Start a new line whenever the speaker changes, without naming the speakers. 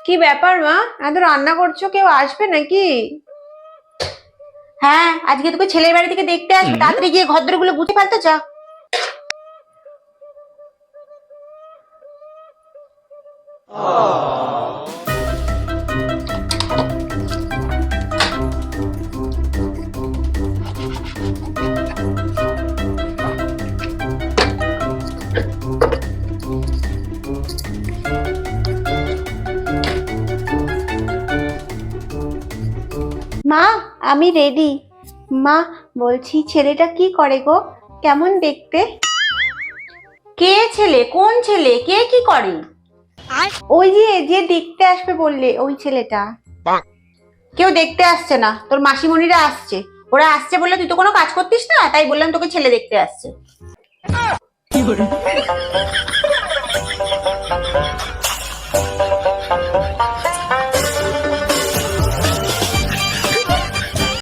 কি ব্যাপার মা, এত রান্না করছো? কেউ আসবে নাকি?
হ্যাঁ, আজকে তোকে ছেলের বাড়ি থেকে দেখতে আসবে। তাড়াতাড়ি গিয়ে ঘরদোরগুলো গুছিয়ে ফেলতে চা।
মা, আমি রেডি। মা, বলছি ছেলেটা কি করে গো? কেমন দেখতে?
কে ছেলে? কোন ছেলে? কে কি করে?
ওই যে যে দেখতে আসবে বললে, ওই ছেলেটা।
কেউ দেখতে আসছে না, তোর মাসিমণিরা আসছে। ওরা আসছে বলে তুই তো কোনো কাজ করতিস না, তাই বললাম তোকে ছেলে দেখতে আসছে।